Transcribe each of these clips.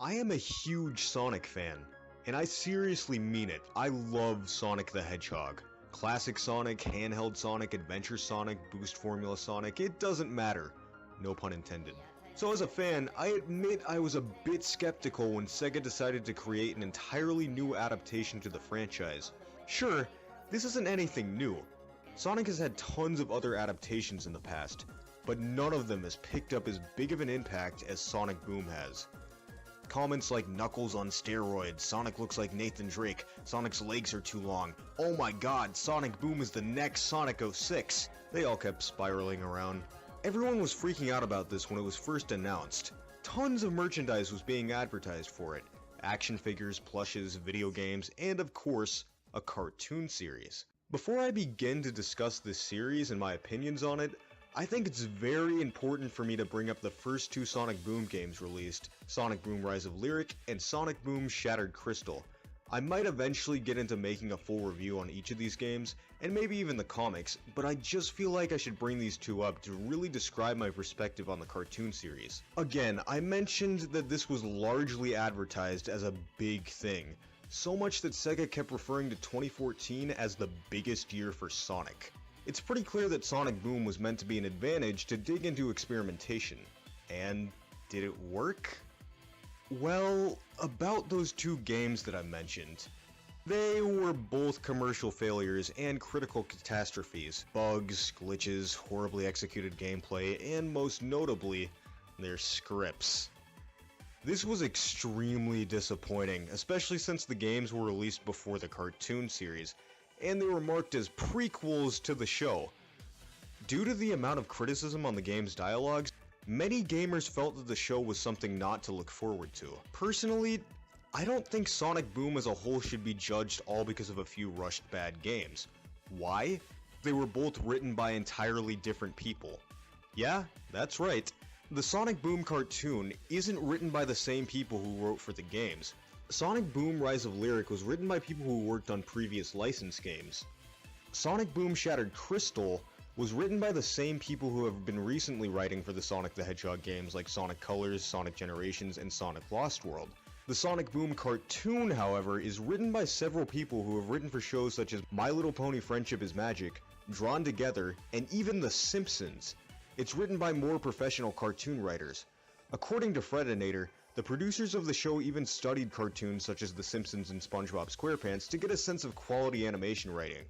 I am a huge Sonic fan, and I seriously mean it. I love Sonic the Hedgehog. Classic Sonic, handheld Sonic, Adventure Sonic, Boost Formula Sonic, it doesn't matter. No pun intended. So as a fan, I admit I was a bit skeptical when Sega decided to create an entirely new adaptation to the franchise. Sure, this isn't anything new. Sonic has had tons of other adaptations in the past, but none of them has picked up as big of an impact as Sonic Boom has. Comments like Knuckles on steroids, Sonic looks like Nathan Drake, Sonic's legs are too long, oh my god, Sonic Boom is the next Sonic 06, they all kept spiraling around. Everyone was freaking out about this when it was first announced. Tons of merchandise was being advertised for it. Action figures, plushes, video games, and of course, a cartoon series. Before I begin to discuss this series and my opinions on it, I think it's very important for me to bring up the first two Sonic Boom games released, Sonic Boom Rise of Lyric and Sonic Boom Shattered Crystal. I might eventually get into making a full review on each of these games, and maybe even the comics, but I just feel like I should bring these two up to really describe my perspective on the cartoon series. Again, I mentioned that this was largely advertised as a big thing, so much that Sega kept referring to 2014 as the biggest year for Sonic. It's pretty clear that Sonic Boom was meant to be an advantage to dig into experimentation. And did it work? Well, about those two games that I mentioned. They were both commercial failures and critical catastrophes. Bugs, glitches, horribly executed gameplay, and most notably, their scripts. This was extremely disappointing, especially since the games were released before the cartoon series, and they were marked as prequels to the show. Due to the amount of criticism on the game's dialogues, many gamers felt that the show was something not to look forward to. Personally, I don't think Sonic Boom as a whole should be judged all because of a few rushed bad games. Why? They were both written by entirely different people. Yeah, that's right. The Sonic Boom cartoon isn't written by the same people who wrote for the games. Sonic Boom Rise of Lyric was written by people who worked on previous licensed games. Sonic Boom Shattered Crystal was written by the same people who have been recently writing for the Sonic the Hedgehog games like Sonic Colors, Sonic Generations, and Sonic Lost World. The Sonic Boom cartoon, however, is written by several people who have written for shows such as My Little Pony Friendship is Magic, Drawn Together, and even The Simpsons. It's written by more professional cartoon writers. According to Fredinator, the producers of the show even studied cartoons such as The Simpsons and SpongeBob SquarePants to get a sense of quality animation writing.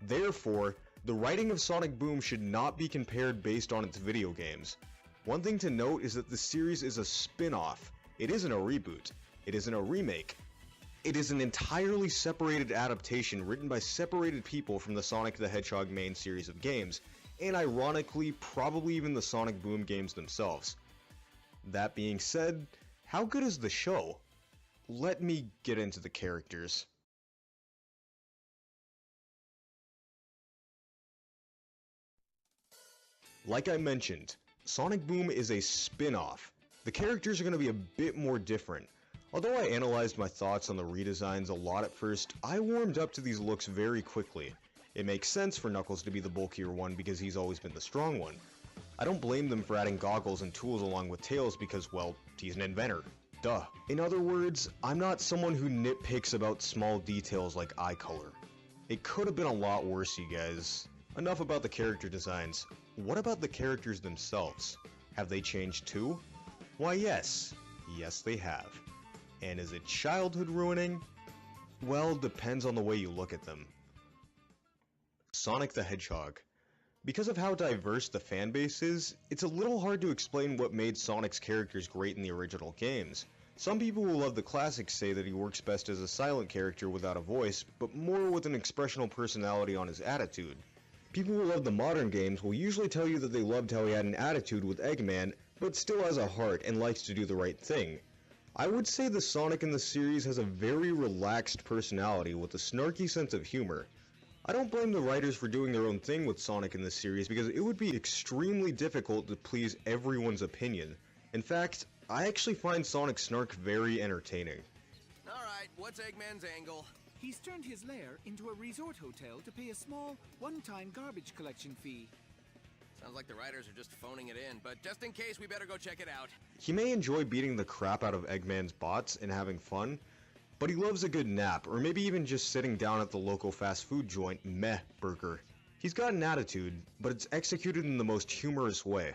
Therefore, the writing of Sonic Boom should not be compared based on its video games. One thing to note is that the series is a spin-off. It isn't a reboot. It isn't a remake. It is an entirely separated adaptation written by separated people from the Sonic the Hedgehog main series of games, and ironically, probably even the Sonic Boom games themselves. That being said, how good is the show? Let me get into the characters. Like I mentioned, Sonic Boom is a spin-off. The characters are going to be a bit more different. Although I analyzed my thoughts on the redesigns a lot at first, I warmed up to these looks very quickly. It makes sense for Knuckles to be the bulkier one because he's always been the strong one. I don't blame them for adding goggles and tools along with Tails because, well, he's an inventor. Duh. In other words, I'm not someone who nitpicks about small details like eye color. It could have been a lot worse, you guys. Enough about the character designs. What about the characters themselves? Have they changed too? Why yes. Yes they have. And is it childhood ruining? Well, depends on the way you look at them. Sonic the Hedgehog. Because of how diverse the fanbase is, it's a little hard to explain what made Sonic's characters great in the original games. Some people who love the classics say that he works best as a silent character without a voice, but more with an expressional personality on his attitude. People who love the modern games will usually tell you that they loved how he had an attitude with Eggman, but still has a heart and likes to do the right thing. I would say the Sonic in the series has a very relaxed personality with a snarky sense of humor. I don't blame the writers for doing their own thing with Sonic in this series because it would be extremely difficult to please everyone's opinion. In fact, I actually find Sonic's snark very entertaining. Alright, what's Eggman's angle? He's turned his lair into a resort hotel to pay a small, one-time garbage collection fee. Sounds like the writers are just phoning it in, but just in case, we better go check it out. He may enjoy beating the crap out of Eggman's bots and having fun, but he loves a good nap, or maybe even just sitting down at the local fast food joint, Meh Burger. He's got an attitude, but it's executed in the most humorous way.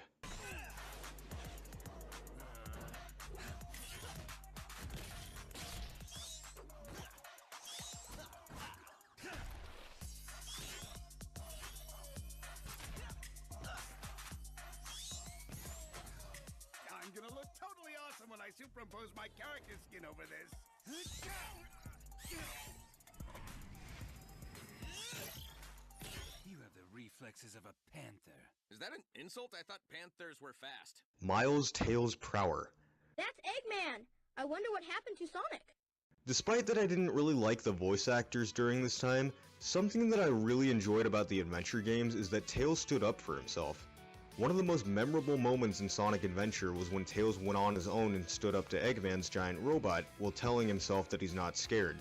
I'm gonna look totally awesome when I superimpose my character skin over this. You have the reflexes of a panther. Is that an insult? I thought panthers were fast. Miles Tails Prower. That's Eggman! I wonder what happened to Sonic. Despite that I didn't really like the voice actors during this time, something that I really enjoyed about the adventure games is that Tails stood up for himself. One of the most memorable moments in Sonic Adventure was when Tails went on his own and stood up to Eggman's giant robot while telling himself that he's not scared.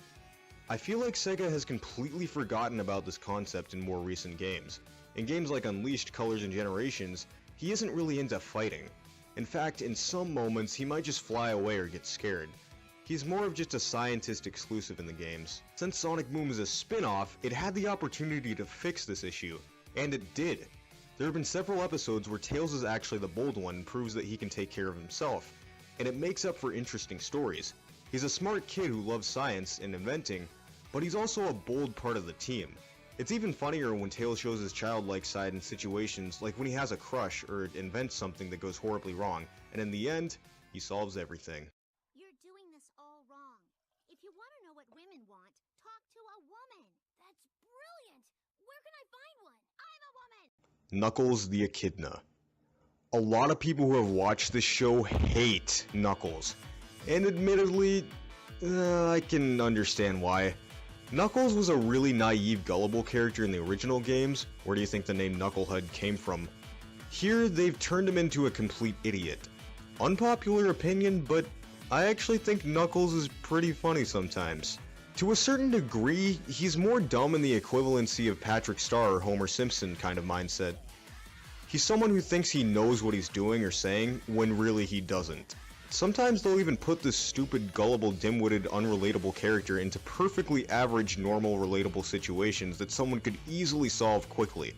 I feel like Sega has completely forgotten about this concept in more recent games. In games like Unleashed, Colors, and Generations, he isn't really into fighting. In fact, in some moments, he might just fly away or get scared. He's more of just a scientist exclusive in the games. Since Sonic Boom is a spin-off, it had the opportunity to fix this issue, and it did. There have been several episodes where Tails is actually the bold one and proves that he can take care of himself, and it makes up for interesting stories. He's a smart kid who loves science and inventing, but he's also a bold part of the team. It's even funnier when Tails shows his childlike side in situations like when he has a crush or invents something that goes horribly wrong, and in the end, he solves everything. You're doing this all wrong. If you want to know what women want, talk to a woman. That's brilliant. Where can I find one? I'm a woman. Knuckles the Echidna. A lot of people who have watched this show hate Knuckles, and admittedly, I can understand why. Knuckles was a really naive, gullible character in the original games. Where do you think the name Knucklehead came from? Here, they've turned him into a complete idiot. Unpopular opinion, but I actually think Knuckles is pretty funny sometimes. To a certain degree, he's more dumb in the equivalency of Patrick Star or Homer Simpson kind of mindset. He's someone who thinks he knows what he's doing or saying, when really he doesn't. Sometimes they'll even put this stupid, gullible, dim-witted, unrelatable character into perfectly average, normal, relatable situations that someone could easily solve quickly.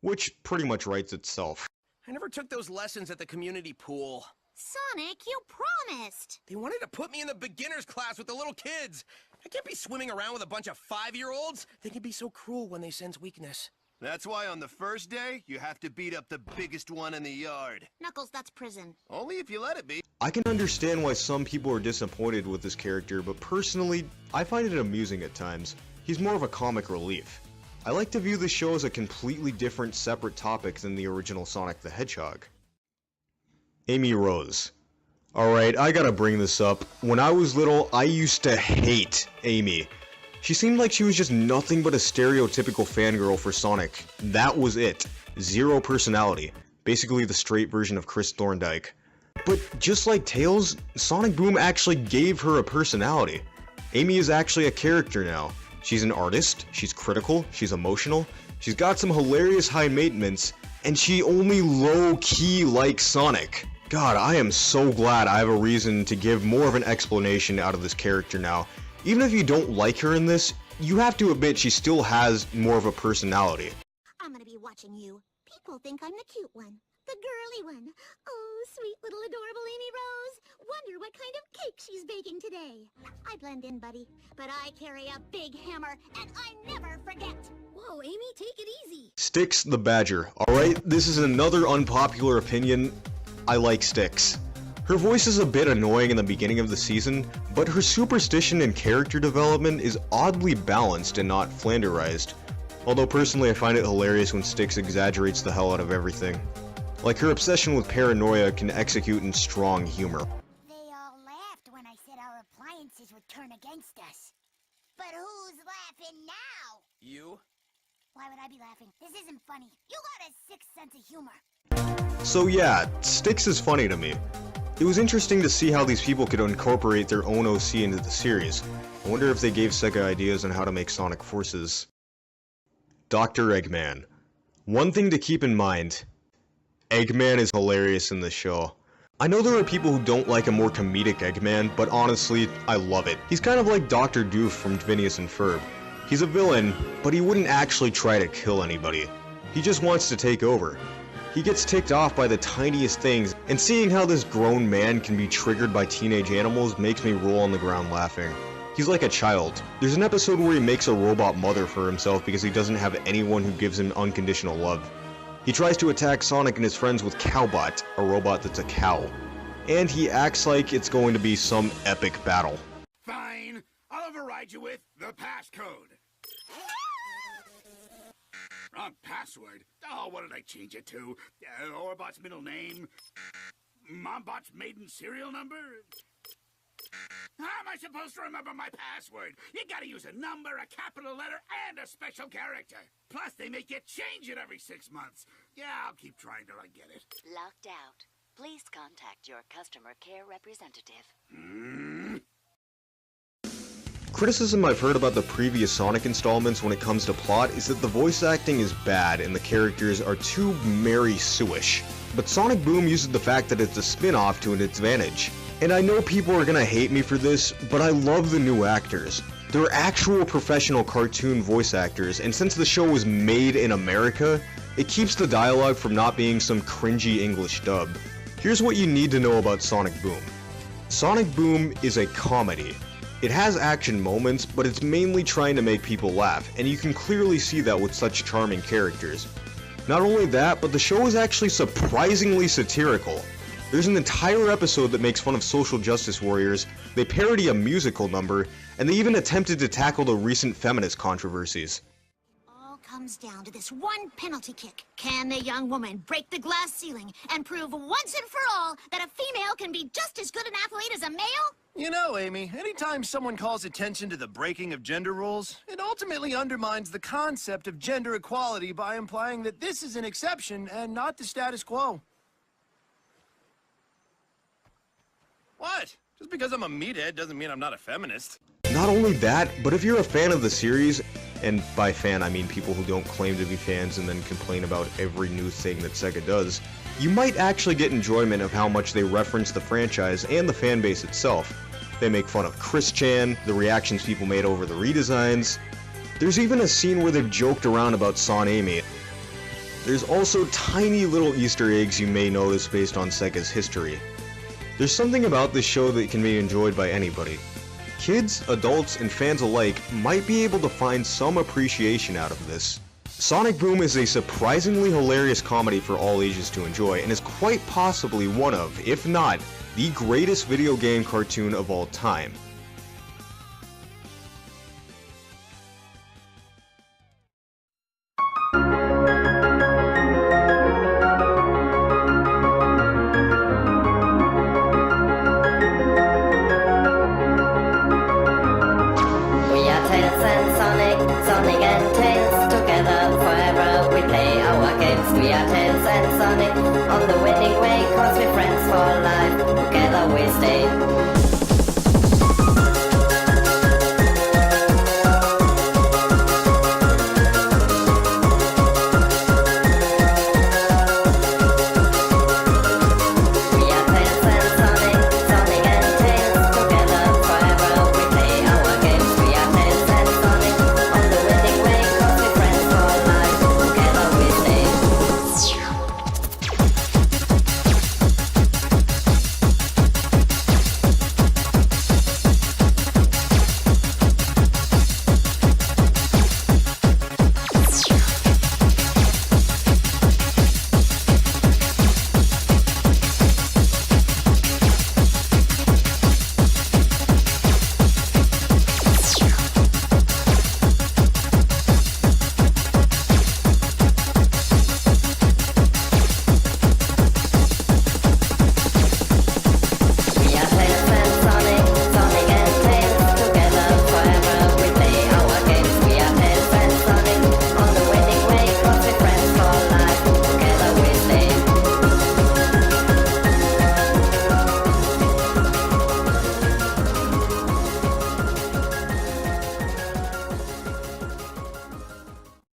Which pretty much writes itself. I never took those lessons at the community pool. Sonic, you promised. They wanted to put me in the beginner's class with the little kids. I can't be swimming around with a bunch of 5-year-olds. They can be so cruel when they sense weakness. That's why on the first day, you have to beat up the biggest one in the yard. Knuckles, that's prison. Only if you let it be. I can understand why some people are disappointed with this character, but personally, I find it amusing at times. He's more of a comic relief. I like to view the show as a completely different, separate topic than the original Sonic the Hedgehog. Amy Rose. Alright, I gotta bring this up. When I was little, I used to hate Amy. She seemed like she was just nothing but a stereotypical fangirl for Sonic. That was it. Zero personality. Basically the straight version of Chris Thorndike. But just like Tails, Sonic Boom actually gave her a personality. Amy is actually a character now. She's an artist, she's critical, she's emotional, she's got some hilarious high maintenance, and she only low-key likes Sonic. God, I am so glad I have a reason to give more of an explanation out of this character now. Even if you don't like her in this, you have to admit she still has more of a personality. I'm gonna be watching you. People think I'm the cute one. The girly one. Oh, sweet little adorable Amy Rose. Wonder what kind of cake she's baking today. I blend in, buddy, but I carry a big hammer, and I never forget. Whoa, Amy, take it easy. Styx the Badger. Alright, this is another unpopular opinion. I like Styx. Her voice is a bit annoying in the beginning of the season, but her superstition and character development is oddly balanced and not flanderized. Although personally I find it hilarious when Styx exaggerates the hell out of everything. Like her obsession with paranoia can execute in strong humor. They all laughed when I said our appliances would turn against us. But who's laughing now? You? Why would I be laughing? This isn't funny. You got a sick sense of humor. So yeah, Styx is funny to me. It was interesting to see how these people could incorporate their own OC into the series. I wonder if they gave Sega ideas on how to make Sonic Forces. Dr. Eggman. One thing to keep in mind, Eggman is hilarious in this show. I know there are people who don't like a more comedic Eggman, but honestly, I love it. He's kind of like Dr. Doof from Phineas and Ferb. He's a villain, but he wouldn't actually try to kill anybody. He just wants to take over. He gets ticked off by the tiniest things, and seeing how this grown man can be triggered by teenage animals makes me roll on the ground laughing. He's like a child. There's an episode where he makes a robot mother for himself because he doesn't have anyone who gives him unconditional love. He tries to attack Sonic and his friends with Cowbot, a robot that's a cow. And he acts like it's going to be some epic battle. Fine. I'll override you with the passcode. Wrong password. Oh, what did I change it to? Orbot's middle name? Mombot's maiden serial number? How am I supposed to remember my password? You gotta use a number, a capital letter, and a special character. Plus, they make you change it every 6 months. Yeah, I'll keep trying till I get it. Locked out. Please contact your customer care representative. Criticism I've heard about the previous Sonic installments when it comes to plot is that the voice acting is bad and the characters are too Mary Sue-ish. But Sonic Boom uses the fact that it's a spin-off to an advantage. And I know people are gonna hate me for this, but I love the new actors. They're actual professional cartoon voice actors, and since the show was made in America, it keeps the dialogue from not being some cringy English dub. Here's what you need to know about Sonic Boom. Sonic Boom is a comedy. It has action moments, but it's mainly trying to make people laugh, and you can clearly see that with such charming characters. Not only that, but the show is actually surprisingly satirical. There's an entire episode that makes fun of social justice warriors, they parody a musical number, and they even attempted to tackle the recent feminist controversies. All comes down to this one penalty kick. Can the young woman break the glass ceiling and prove once and for all that a female can be just as good an athlete as a male? You know, Amy, anytime someone calls attention to the breaking of gender rules, it ultimately undermines the concept of gender equality by implying that this is an exception and not the status quo. What? Just because I'm a meathead doesn't mean I'm not a feminist. Not only that, but if you're a fan of the series, and by fan I mean people who don't claim to be fans and then complain about every new thing that Sega does, you might actually get enjoyment of how much they reference the franchise and the fanbase itself. They make fun of Chris Chan, the reactions people made over the redesigns. There's even a scene where they've joked around about Son Amy. There's also tiny little Easter eggs you may notice based on Sega's history. There's something about this show that can be enjoyed by anybody. Kids, adults, and fans alike might be able to find some appreciation out of this. Sonic Boom is a surprisingly hilarious comedy for all ages to enjoy, and is quite possibly one of, if not, the greatest video game cartoon of all time. Sonic, on the way.